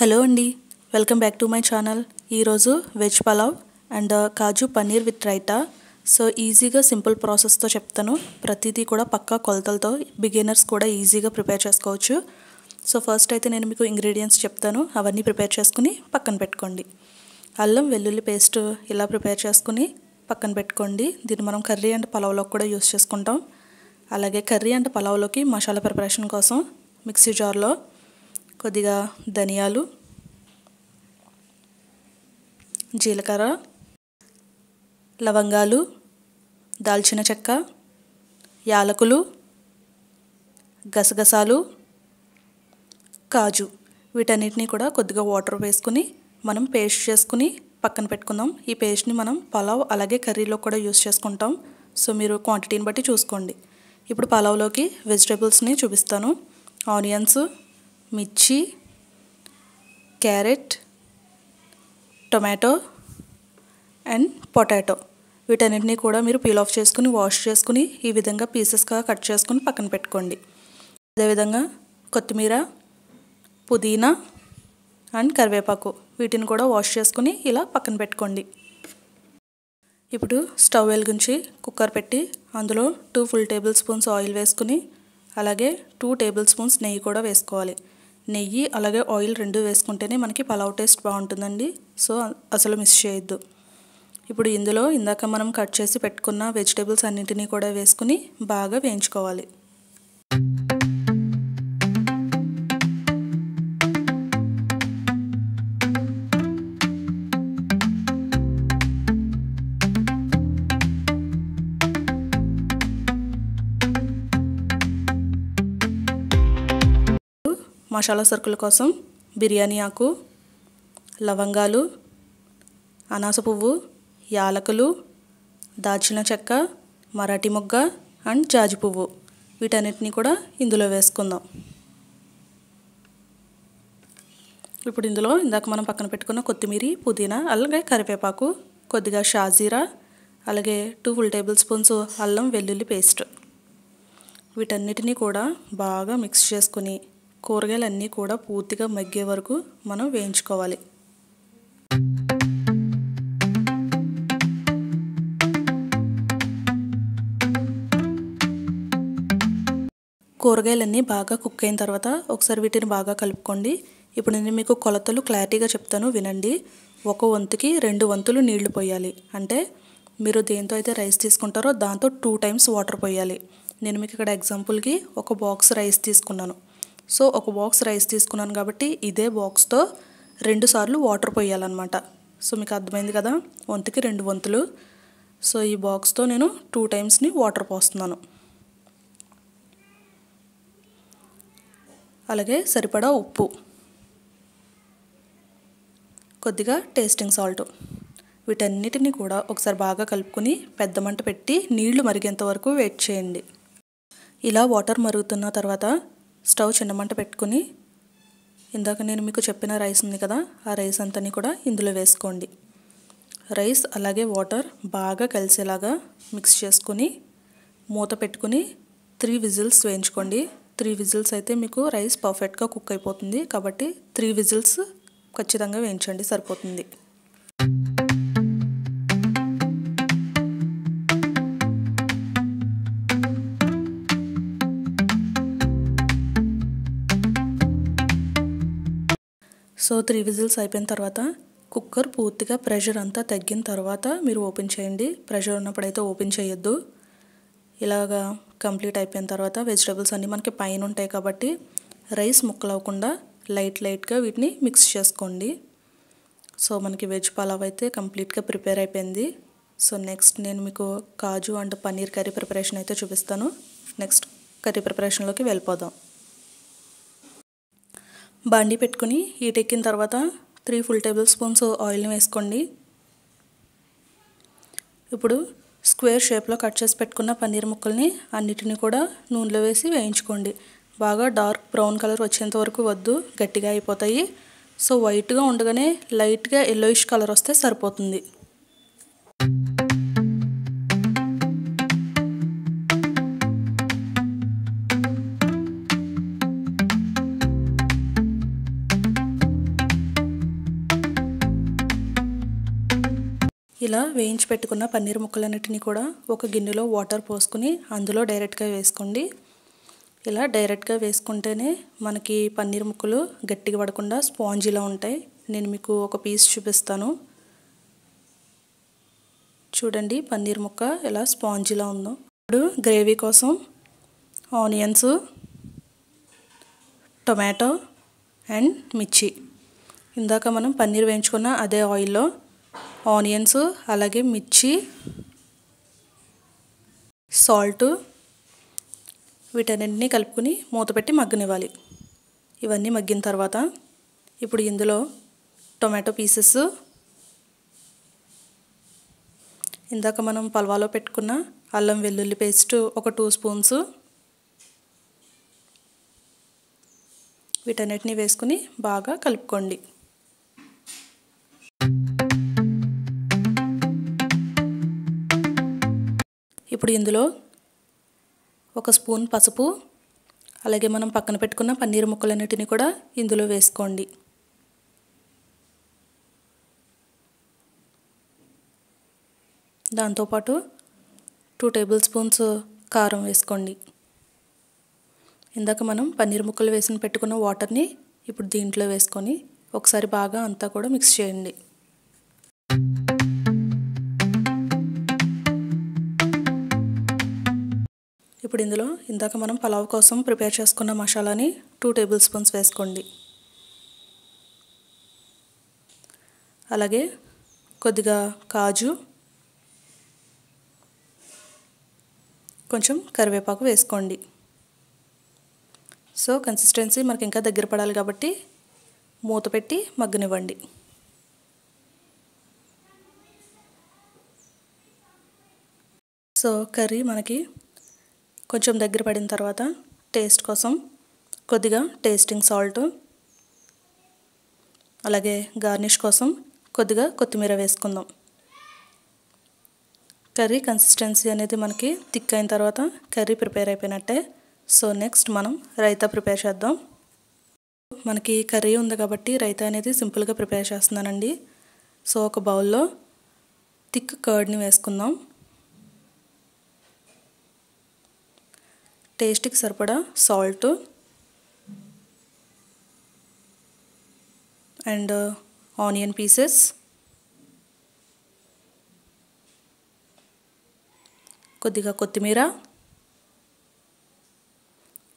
Hello అండి, welcome back to my channel. ఈరోజు veg pulao and kaju paneer with raita. So ఈజీగా simple ప్రాసెస్తో చెప్తాను. ప్రతిదీ కూడా పక్కా కొలతలతో బిగినర్స్ కూడా ఈజీగా ప్రిపేర్ చేసుకోవచ్చు. సో ఫస్ట్ అయితే నేను మీకు ఇంగ్రీడియంట్స్ చెప్తాను, అవన్నీ ప్రిపేర్ చేసుకుని పక్కన పెట్టుకోండి. అల్లం వెల్లుల్లి పేస్ట్ ఇలా ప్రిపేర్ చేసుకుని పక్కన పెట్టుకోండి. దీన్ని మనం కర్రీ అండ్ పలావ్లోకి కూడా యూస్ చేసుకుంటాం. అలాగే కర్రీ అండ్ పలావ్లోకి మసాలా ప్రిపరేషన్ కోసం మిక్సీ జార్లో కొద్దిగా ధనియాలు, జీలకర్ర, లవంగాలు, దాల్చిన చెక్క, యాలకులు, గసగసాలు, కాజు వీటన్నిటిని కూడా కొద్దిగా వాటర్ వేసుకుని మనం పేస్ట్ చేసుకుని పక్కన పెట్టుకుందాం. ఈ పేస్ట్ని మనం పలావ్ అలాగే కర్రీలో కూడా యూస్ చేసుకుంటాం. సో మీరు క్వాంటిటీని బట్టి చూసుకోండి. ఇప్పుడు పలావ్లోకి వెజిటేబుల్స్ని చూపిస్తాను. ఆనియన్స్, మిర్చి, క్యారెట్, టొమాటో అండ్ పొటాటో వీటన్నిటిని కూడా మీరు పీల్ ఆఫ్ చేసుకుని వాష్ చేసుకుని ఈ విధంగా పీసెస్గా కట్ చేసుకుని పక్కన పెట్టుకోండి. అదేవిధంగా కొత్తిమీర, పుదీనా అండ్ కరివేపాకు వీటిని కూడా వాష్ చేసుకుని ఇలా పక్కన పెట్టుకోండి. ఇప్పుడు స్టవ్ వెలిగించి కుక్కర్ పెట్టి అందులో 2 ఫుల్ టేబుల్ స్పూన్స్ ఆయిల్ వేసుకుని అలాగే 2 టేబుల్ స్పూన్స్ నెయ్యి కూడా వేసుకోవాలి. నెయ్యి అలాగే ఆయిల్ రెండు వేసుకుంటేనే మనకి పలావ్ టేస్ట్ బాగుంటుందండి. సో అసలు మిస్ చేయొద్దు. ఇప్పుడు ఇందులో ఇందాక మనం కట్ చేసి పెట్టుకున్న వెజిటేబుల్స్ అన్నింటినీ కూడా వేసుకుని బాగా వేయించుకోవాలి. మసాలా సరుకుల కోసం బిర్యానీ ఆకు, లవంగాలు, అనాస పువ్వు, యాలకులు, దాల్చిన చెక్క, మరాఠీ మొగ్గ అండ్ జాజి పువ్వు వీటన్నిటిని కూడా ఇందులో వేసుకుందాం. ఇప్పుడు ఇందులో ఇందాక మనం పక్కన పెట్టుకున్న కొత్తిమీర, పుదీనా అలాగే కరివేపాకు, కొద్దిగా షాజీరా అలాగే 2 ఫుల్ టేబుల్ స్పూన్స్ అల్లం వెల్లుల్లి పేస్ట్ వీటన్నిటిని కూడా బాగా మిక్స్ చేసుకుని కూరగాయలన్నీ కూడా పూర్తిగా మగ్గే వరకు మనం వేయించుకోవాలి. కూరగాయలన్నీ బాగా కుక్ అయిన తర్వాత ఒకసారి వీటిని బాగా కలుపుకోండి. ఇప్పుడు నేను మీకు కొలతలు క్లారిటీగా చెప్తాను, వినండి. 1 వంతుకి 2 వంతులు నీళ్లు పోయాలి. అంటే మీరు దేంతో అయితే రైస్ తీసుకుంటారో దాంతో 2 టైమ్స్ వాటర్ పోయాలి. నేను మీకు ఇక్కడ ఎగ్జాంపుల్కి 1 బాక్స్ రైస్ తీసుకున్నాను. సో 1 బాక్స్ రైస్ తీసుకున్నాను కాబట్టి ఇదే బాక్స్తో 2 సార్లు వాటర్ పోయాలన్నమాట. సో మీకు అర్థమైంది కదా, వంతుకి 2 వంతులు. సో ఈ బాక్స్తో నేను 2 టైమ్స్ని వాటర్ పోస్తున్నాను. అలాగే సరిపడా ఉప్పు, కొద్దిగా టేస్టింగ్ సాల్ట్ వీటన్నిటిని కూడా ఒకసారి బాగా కలుపుకొని పెద్ద మంట పెట్టి నీళ్లు మరిగేంత వరకు వెయిట్ చేయండి. ఇలా వాటర్ మరుగుతున్న తర్వాత స్టవ్ చిన్న మంట పెట్టుకుని ఇందాక నేను మీకు చెప్పిన రైస్ ఉంది కదా, ఆ రైస్ అంతని కూడా ఇందులో వేసుకోండి. రైస్ అలాగే వాటర్ బాగా కలిసేలాగా మిక్స్ చేసుకుని మూత పెట్టుకుని 3 విజిల్స్ వేయించుకోండి. 3 విజిల్స్ అయితే మీకు రైస్ పర్ఫెక్ట్గా కుక్ అయిపోతుంది. కాబట్టి 3 విజిల్స్ ఖచ్చితంగా వేయించండి, సరిపోతుంది. సో 3 విజిల్స్ అయిపోయిన తర్వాత కుక్కర్ పూర్తిగా ప్రెషర్ అంతా తగ్గిన తర్వాత మీరు ఓపెన్ చేయండి. ప్రెషర్ ఉన్నప్పుడైతే ఓపెన్ చేయొద్దు. ఇలాగా కంప్లీట్ అయిపోయిన తర్వాత వెజిటేబుల్స్ అన్నీ మనకి పైన ఉంటాయి కాబట్టి రైస్ ముక్కలు అవ్వకుండా లైట్గా వీటిని మిక్స్ చేసుకోండి. సో మనకి వెజ్ పలావ్ అయితే కంప్లీట్గా ప్రిపేర్ అయిపోయింది. సో నెక్స్ట్ నేను మీకు కాజు అండ్ పన్నీర్ కర్రీ ప్రిపరేషన్ అయితే చూపిస్తాను. నెక్స్ట్ కర్రీ ప్రిపరేషన్లోకి వెళ్ళిపోదాం. బాండీ పెట్టుకుని హీట్ ఎక్కిన తర్వాత 3 ఫుల్ టేబుల్ స్పూన్స్ ఆయిల్ని వేసుకోండి. ఇప్పుడు స్క్వేర్ షేప్లో కట్ చేసి పెట్టుకున్న పన్నీర్ ముక్కల్ని అన్నిటిని కూడా నూనెలో వేసి వేయించుకోండి. బాగా డార్క్ బ్రౌన్ కలర్ వచ్చేంత వరకు వద్దు, గట్టిగా అయిపోతాయి. సో వైట్గా ఉండగానే లైట్గా ఎల్లోయిష్ కలర్ వస్తే సరిపోతుంది. ఇలా వేయించి పెట్టుకున్న పన్నీర్ ముక్కలన్నిటిని కూడా ఒక గిన్నెలో వాటర్ పోసుకుని అందులో డైరెక్ట్గా వేసుకోండి. ఇలా డైరెక్ట్గా వేసుకుంటేనే మనకి పన్నీర్ ముక్కలు గట్టిగా పడకుండా స్పాంజీలా ఉంటాయి. నేను మీకు ఒక పీస్ చూపిస్తాను. చూడండి పన్నీర్ ముక్క ఎలా స్పాంజీలా ఉందో. ఇప్పుడు గ్రేవీ కోసం ఆనియన్స్, టొమాటో అండ్ మిర్చి. ఇందాక మనం పన్నీర్ వేయించుకున్న అదే ఆయిల్లో ఆనియన్స్, అలాగే మిర్చి, సాల్ట్ వీటన్నింటినీ కలుపుకొని మూత పెట్టి మగ్గనివ్వాలి. ఇవన్నీ మగ్గిన తర్వాత ఇప్పుడు ఇందులో టొమాటో పీసెస్, ఇందాక మనం పల్వాలో పెట్టుకున్న అల్లం వెల్లుల్లి పేస్ట్ ఒక 2 స్పూన్స్, వీటన్నిటిని వేసుకుని బాగా కలుపుకోండి. ఇప్పుడు ఇందులో 1 స్పూన్ పసుపు, అలాగే మనం పక్కన పెట్టుకున్న పన్నీర్ ముక్కలన్నిటిని కూడా ఇందులో వేసుకోండి. దాంతోపాటు 2 టేబుల్ స్పూన్స్ కారం వేసుకోండి. ఇందాక మనం పన్నీర్ ముక్కలు వేసి పెట్టుకున్న వాటర్ని ఇప్పుడు దీంట్లో వేసుకొని ఒకసారి బాగా అంతా కూడా మిక్స్ చేయండి. ఇప్పుడు ఇందులో ఇందాక మనం పలావ్ కోసం ప్రిపేర్ చేసుకున్న మసాలాని 2 టేబుల్ స్పూన్స్ వేసుకోండి. అలాగే కొద్దిగా కాజు, కొంచెం కరివేపాకు వేసుకోండి. సో కన్సిస్టెన్సీ మనకి ఇంకా దగ్గర పడాలి కాబట్టి మూత పెట్టి మగ్గనివ్వండి. సో కర్రీ మనకి కొంచెం దగ్గర పడిన తర్వాత టేస్ట్ కోసం కొద్దిగా టేస్టింగ్ సాల్ట్, అలాగే గార్నిష్ కోసం కొద్దిగా కొత్తిమీర వేసుకుందాం. కర్రీ కన్సిస్టెన్సీ అనేది మనకి థిక్ అయిన తర్వాత కర్రీ ప్రిపేర్ అయిపోయినట్టే. సో నెక్స్ట్ మనం రైతా ప్రిపేర్ చేద్దాం. మనకి కర్రీ ఉంది కాబట్టి రైతా అనేది సింపుల్గా ప్రిపేర్ చేస్తున్నానండి. సో ఒక బౌల్లో థిక్ కర్డ్ని వేసుకుందాం. టేస్ట్కి సరిపడా సాల్ట్ అండ్ ఆనియన్ పీసెస్, కొద్దిగా కొత్తిమీర,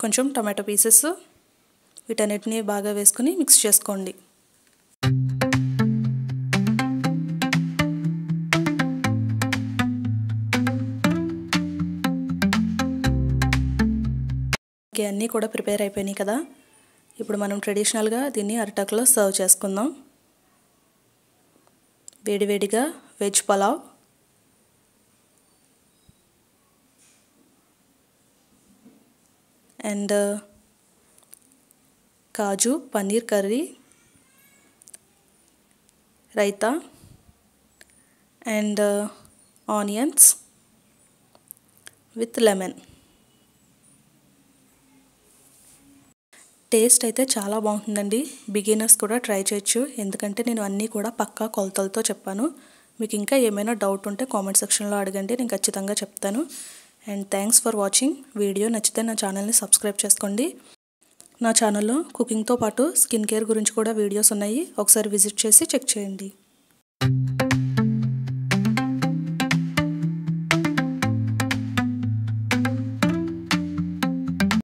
కొంచెం టమాటో పీసెస్, వీటన్నిటిని బాగా వేసుకుని మిక్స్ చేసుకోండి. అన్నీ కూడా ప్రిపేర్ అయిపోయినాయి కదా. ఇప్పుడు మనం ట్రెడిషనల్గా దీన్ని అరిటాకులో సర్వ్ చేసుకుందాం. వేడివేడిగా veg pulao, and kaju paneer curry, raita and onions with lemon. Taste అయితే చాలా బాగుంటుందండి. బిగినర్స్ కూడా ట్రై చేయొచ్చు, ఎందుకంటే నేను అన్నీ కూడా పక్కా కొలతలతో చెప్పాను. మీకు ఇంకా ఏమైనా డౌట్ ఉంటే కామెంట్ సెక్షన్లో అడగండి, నేను ఖచ్చితంగా చెప్తాను. And thanks for watching. Video నచ్చితే నా ఛానల్ని సబ్స్క్రైబ్ చేసుకోండి. నా ఛానల్లో కుకింగ్తో పాటు స్కిన్ కేర్ గురించి కూడా వీడియోస్ ఉన్నాయి, ఒకసారి విజిట్ చేసి చెక్ చేయండి.